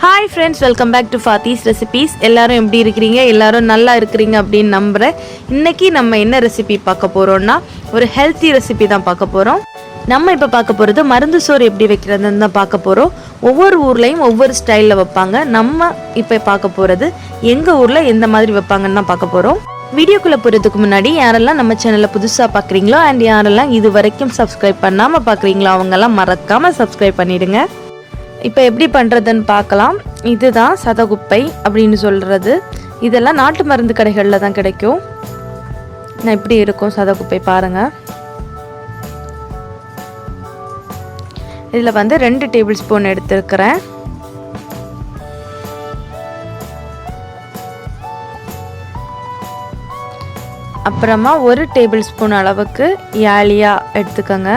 Hi friends, welcome back to Fathi's Recipes. எல்லாரும் எப்படி இருக்கீங்க? எல்லாரும் நல்லா இருக்கீங்க அப்படினு நம்புறேன். இன்னைக்கு நம்ம என்ன ரெசிபி பார்க்க போறோம்னா ஒரு ஹெல்தி ரெசிபி தான் பார்க்க போறோம். நம்ம இப்ப பார்க்க போறது மருந்து சோறு எப்படி வைக்கிறதுன்னு தான் பார்க்க போறோம். ஒவ்வொரு ஊர்லயும் ஒவ்வொரு ஸ்டைல்ல வைப்பாங்க. நம்ம இப்ப பார்க்க போறது எங்க ஊர்ல எந்த மாதிரி வைப்பாங்கன்னு தான் பார்க்க போறோம். வீடியோக்குள்ள போறதுக்கு முன்னாடி யாரெல்லாம் நம்ம சேனலை புதுசா பார்க்குறீங்களோ அண்ட் யாரெல்லாம் இது வரைக்கும் சப்ஸ்கிரைப் பண்ணாம பார்க்குறீங்களோ அவங்கெல்லாம் மறக்காம சப்ஸ்கிரைப் பண்ணிடுங்க. இப்போ எப்படி பண்ணுறதுன்னு பார்க்கலாம். இதுதான் சதகுப்பை அப்படின்னு சொல்கிறது. இதெல்லாம் நாட்டு மருந்து கடைகளில் தான் கிடைக்கும். நான் இப்படி இருக்கும் சதகுப்பை பாருங்கள். இதில் வந்து 2 டேபிள் ஸ்பூன் எடுத்துருக்கிறேன். அப்புறமா 1 டேபிள் ஸ்பூன் அளவுக்கு யாழியா எடுத்துக்கோங்க.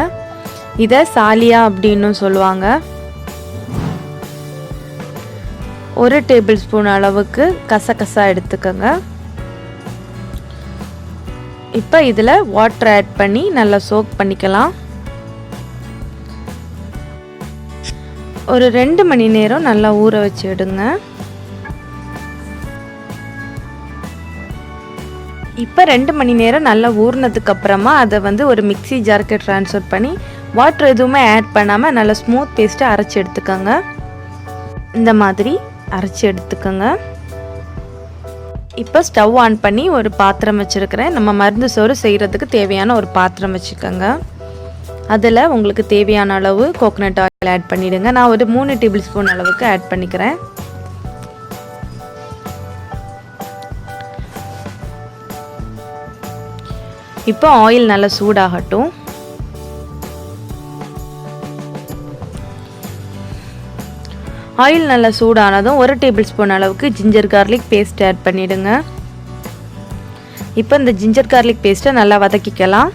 இதை சாலியா அப்படின்னு சொல்லுவாங்க. 1 டேபிள் ஸ்பூன் அளவுக்கு கசகசா எடுத்துக்கோங்க. இப்போ இதில் வாட்டர் ஆட் பண்ணி நல்லா சோக் பண்ணிக்கலாம். ஒரு 2 மணி நேரம் நல்லா ஊற வச்சு எடுங்க. இப்போ 2 மணி நேரம் நல்லா ஊறினதுக்கு அப்புறமா அதை வந்து ஒரு மிக்ஸி ஜாருக்கு ட்ரான்ஸ்ஃபர் பண்ணி வாட்டர் எதுவுமே ஆட் பண்ணாமல் நல்லா ஸ்மூத் பேஸ்ட்டை அரைச்சி எடுத்துக்கோங்க. இந்த மாதிரி அரைச்சி எடுத்துக்கோங்க. இப்போ ஸ்டவ் ஆன் பண்ணி ஒரு பாத்திரம் வச்சுருக்கிறேன். நம்ம மருந்து சோறு செய்கிறதுக்கு தேவையான ஒரு பாத்திரம் வச்சுக்கோங்க. அதில் உங்களுக்கு தேவையான அளவு கோகோனட் ஆயில் ஆட் பண்ணிவிடுங்க. நான் ஒரு 3 டேபிள் ஸ்பூன் அளவுக்கு ஆட் பண்ணிக்கிறேன். இப்போ ஆயில் நல்லா சூடாகட்டும். ஆயில் நல்லா சூடானதும் 1 டேபிள் ஸ்பூன் அளவுக்கு ஜிஞ்சர் கார்லிக் பேஸ்ட் ஆட் பண்ணிவிடுங்க. இப்போ இந்த ஜிஞ்சர் கார்லிக் பேஸ்ட்டை நல்லா வதக்கிக்கலாம்.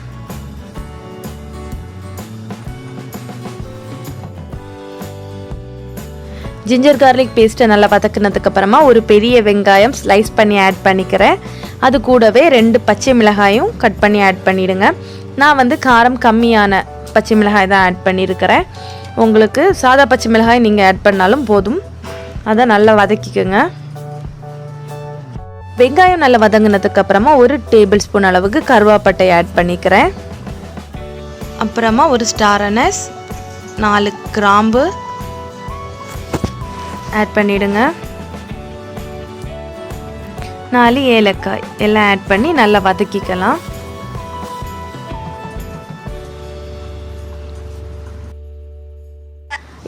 ஜிஞ்சர் கார்லிக் பேஸ்ட்டை நல்லா வதக்கினதுக்கப்புறமா ஒரு பெரிய வெங்காயம் ஸ்லைஸ் பண்ணி ஆட் பண்ணிக்கிறேன். அது கூடவே 2 பச்சை மிளகாயும் கட் பண்ணி ஆட் பண்ணிவிடுங்க. நான் வந்து காரம் கம்மியான பச்சை மிளகாய் தான் ஆட் பண்ணியிருக்கிறேன். உங்களுக்கு சாதா பச்சை மிளகாய் நீங்கள் ஆட் பண்ணாலும் போதும். அதை நல்லா வதக்கிக்கோங்க. வெங்காயம் நல்லா வதங்கினதுக்கு அப்புறமா 1 டேபிள் ஸ்பூன் அளவுக்கு கருவேப்பட்டை ஆட் பண்ணிக்கிறேன். அப்புறமா ஒரு ஸ்டார் அனஸ், 4 கிராம்பு ஆட் பண்ணிவிடுங்க. 4 ஏலக்காய் எல்லாம் ஆட் பண்ணி நல்லா வதக்கிக்கலாம்.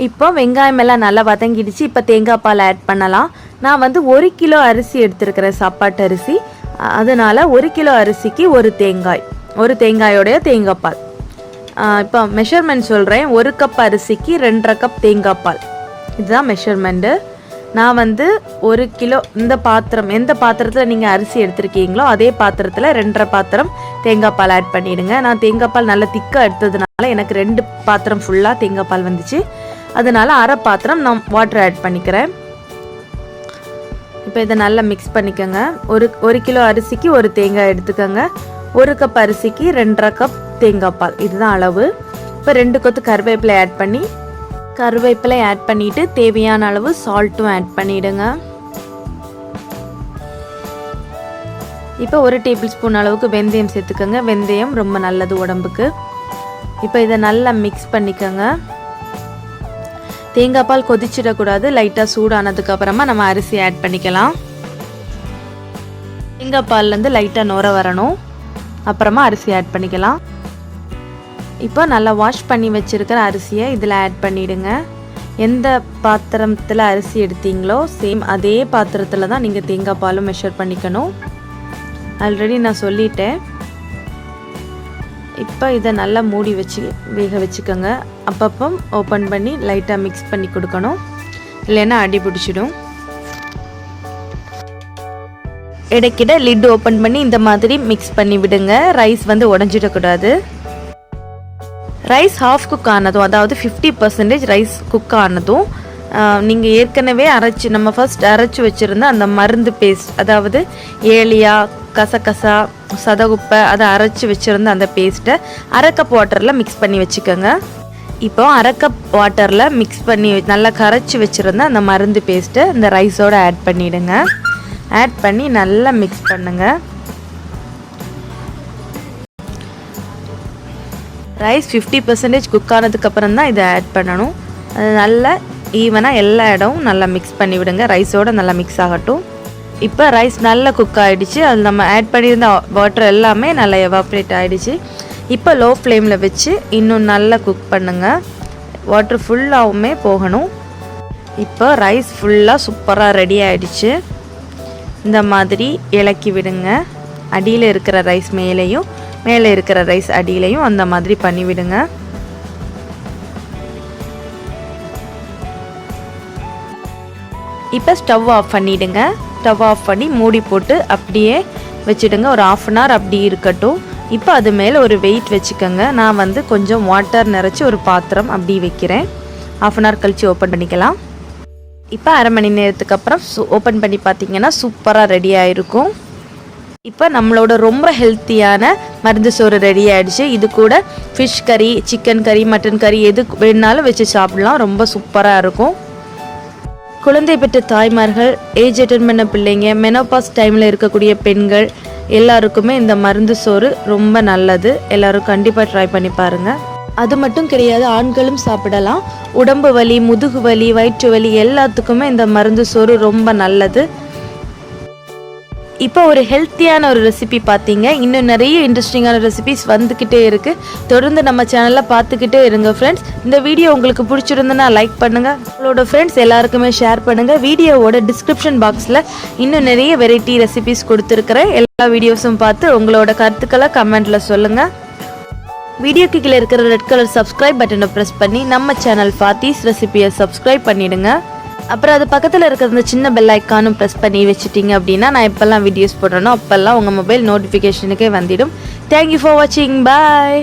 இப்போ வெங்காயம் எல்லாம் நல்லா வதங்கிடுச்சு. இப்போ தேங்காய் பால் ஆட் பண்ணலாம். நான் வந்து 1 கிலோ அரிசி எடுத்துருக்கிறேன், சாப்பாட்டு அரிசி. அதனால் 1 கிலோ அரிசிக்கு ஒரு தேங்காயோடைய தேங்காய் பால். இப்போ மெஷர்மெண்ட் சொல்கிறேன். 1 கப் அரிசிக்கு 2.5 கப் தேங்காய் பால். இதுதான் மெஷர்மெண்ட்டு. நான் வந்து 1 கிலோ இந்த பாத்திரம், எந்த பாத்திரத்தில் நீங்கள் அரிசி எடுத்துருக்கீங்களோ அதே பாத்திரத்தில் 2.5 பாத்திரம் தேங்காய் பால் ஆட் பண்ணிவிடுங்க. நான் தேங்காய் பால் நல்லா திக்காக எடுத்ததுனால எனக்கு 2 பாத்திரம் ஃபுல்லாக தேங்காய் பால் வந்துச்சு. அதனால் 1/2 பாத்திரம் நான் வாட்டர் ஆட் பண்ணிக்கிறேன். இப்போ இதை நல்லா மிக்ஸ் பண்ணிக்கோங்க. ஒரு கிலோ அரிசிக்கு 1 தேங்காய் எடுத்துக்கோங்க. 1 கப் அரிசிக்கு 2.5 கப் தேங்காய் பால், இதுதான் அளவு. இப்போ 2 கொத்து கருவேப்பிலை ஆட் பண்ணிவிட்டு தேவையான அளவு சால்ட்டும் ஆட் பண்ணிவிடுங்க. இப்போ 1 டேபிள் ஸ்பூன் அளவுக்கு வெந்தயம் சேர்த்துக்கோங்க. வெந்தயம் ரொம்ப நல்லது உடம்புக்கு. இப்போ இதை நல்லா மிக்ஸ் பண்ணிக்கோங்க. தேங்காய் பால் கொதிச்சிடக்கூடாது. லைட்டாக சூடானதுக்கு அப்புறமா நம்ம அரிசி ஆட் பண்ணிக்கலாம். தேங்காய் பால்லேருந்து லைட்டாக நுர வரணும். அப்புறமா அரிசி ஆட் பண்ணிக்கலாம். இப்போ நல்லா வாஷ் பண்ணி வச்சுருக்கிற அரிசியை இதில் ஆட் பண்ணிவிடுங்க. எந்த பாத்திரத்தில் அரிசி எடுத்தீங்களோ சேம் அதே பாத்திரத்தில் தான் நீங்கள் தேங்காய் பாலும் மெஷர் பண்ணிக்கணும். ஆல்ரெடி நான் சொல்லிட்டேன். இப்போ இதை நல்லா மூடி வச்சு வேக வச்சுக்கோங்க. அப்பப்போ ஓப்பன் பண்ணி லைட்டாக மிக்ஸ் பண்ணி கொடுக்கணும், இல்லைன்னா அடி பிடிச்சிடும். இடைக்கிட லிட் ஓப்பன் பண்ணி இந்த மாதிரி மிக்ஸ் பண்ணி விடுங்க. ரைஸ் வந்து உடஞ்சிடக்கூடாது. ரைஸ் ஹாஃப் குக் ஆனதும், அதாவது 50% ரைஸ் குக் ஆனதும் நீங்கள் ஏற்கனவே நம்ம ஃபர்ஸ்ட் அரைச்சி வச்சுருந்த அந்த மருந்து பேஸ்ட், அதாவது ஏலியா, கசகசா, சதகுப்பை அதை அரைச்சி வச்சுருந்த அந்த பேஸ்ட்டை 1/2 கப் வாட்டரில் மிக்ஸ் பண்ணி வச்சுக்கோங்க. இப்போ அரை கப் வாட்டரில் மிக்ஸ் பண்ணி நல்லா கரைச்சி வச்சுருந்த அந்த மருந்து பேஸ்ட்டை இந்த ரைஸோடு ஆட் பண்ணிவிடுங்க. ஆட் பண்ணி நல்லா மிக்ஸ் பண்ணுங்கள். ரைஸ் 50% குக் ஆனதுக்கப்புறம் தான் இதை ஆட் பண்ணணும். அது நல்லா ஈவனாக எல்லா இடமும் நல்லா மிக்ஸ் பண்ணி விடுங்க. ரைஸோடு நல்லா மிக்ஸ் ஆகட்டும். இப்போ ரைஸ் நல்லா குக் ஆகிடுச்சு. அது நம்ம ஆட் பண்ணியிருந்த வாட்டர் எல்லாமே நல்லா எவாப்ரேட் ஆகிடுச்சு. இப்போ லோ ஃப்ளேமில் வச்சு இன்னும் நல்லா குக் பண்ணுங்கள். வாட்டர் ஃபுல்லாகவுமே போகணும். இப்போ ரைஸ் ஃபுல்லாக சூப்பராக ரெடி ஆகிடுச்சு. இந்த மாதிரி இலக்கி விடுங்க. அடியில் இருக்கிற ரைஸ் மேலேயும் மேலே இருக்கிற ரைஸ் அடியிலையும் அந்த மாதிரி பண்ணிவிடுங்க. இப்போ ஸ்டவ் ஆஃப் பண்ணிவிடுங்க. ஸ்டவ் ஆஃப் பண்ணி மூடி போட்டு அப்படியே வச்சுடுங்க. ஒரு 1/2 அன் ஹவர் அப்படி இருக்கட்டும். இப்போ அது மேலே ஒரு வெயிட் வச்சுக்கோங்க. நான் கொஞ்சம் வாட்டர் நிறச்சி ஒரு பாத்திரம் அப்படி வைக்கிறேன். 1/2 அன் ஹவர் கழித்து ஓப்பன் பண்ணிக்கலாம். இப்போ அரை மணி நேரத்துக்கு அப்புறம் ஓப்பன் பண்ணி பார்த்தீங்கன்னா சூப்பராக ரெடி ஆகிருக்கும். இப்போ நம்மளோட ரொம்ப ஹெல்த்தியான மருந்து சோறு ரெடி ஆகிடுச்சு. இது கூட ஃபிஷ் கறி, சிக்கன் கறி, மட்டன் கறி எது வேணாலும் வச்சு சாப்பிடலாம். ரொம்ப சூப்பராக இருக்கும். குழந்தை பெற்ற தாய்மார்கள், ஏஜ் அட்டன் பண்ண பிள்ளைங்க, மெனோபாஸ் டைமில் இருக்கக்கூடிய பெண்கள் எல்லாருக்குமே இந்த மருந்து சோறு ரொம்ப நல்லது. எல்லோரும் கண்டிப்பாக ட்ரை பண்ணி பாருங்கள். அது மட்டும் கிடையாது, ஆண்களும் சாப்பிடலாம். உடம்பு வலி, முதுகு வலி, வயிற்று வலி எல்லாத்துக்குமே இந்த மருந்து சோறு ரொம்ப நல்லது. இப்போ ஒரு ஹெல்த்தியான ஒரு ரெசிபி பார்த்தீங்க. இன்னும் நிறைய இன்ட்ரெஸ்டிங்கான ரெசிபிஸ் வந்துக்கிட்டே இருக்குது. தொடர்ந்து நம்ம சேனலில் பார்த்துக்கிட்டே இருங்க ஃப்ரெண்ட்ஸ். இந்த வீடியோ உங்களுக்கு பிடிச்சிருந்துன்னா லைக் பண்ணுங்கள். உங்களோட ஃப்ரெண்ட்ஸ் எல்லாருக்குமே ஷேர் பண்ணுங்கள். வீடியோவோட டிஸ்கிரிப்ஷன் பாக்ஸில் இன்னும் நிறைய வெரைட்டி ரெசிபிஸ் கொடுத்துருக்குறேன். எல்லா வீடியோஸும் பார்த்து உங்களோட கருத்துக்களை கமெண்ட்டில் சொல்லுங்கள். வீடியோக்கு கீழே இருக்கிற ரெட் கலர் சப்ஸ்கிரைப் பட்டனை ப்ரெஸ் பண்ணி நம்ம சேனல் ஃபாத்திஸ் ரெசிபியை சப்ஸ்கிரைப் பண்ணிவிடுங்க. அப்புறம் அது பக்கத்தில் இருக்கிற அந்த சின்ன பெல் ஐக்கானும் ப்ரெஸ் பண்ணி வச்சுட்டிங்க அப்படின்னா நான் எப்போல்லாம் வீடியோஸ் போடுறேனோ அப்போல்லாம் உங்கள் மொபைல் நோட்டிஃபிகேஷனுக்கே வந்துடும். தேங்க்யூ ஃபார் வாட்சிங். பாய்.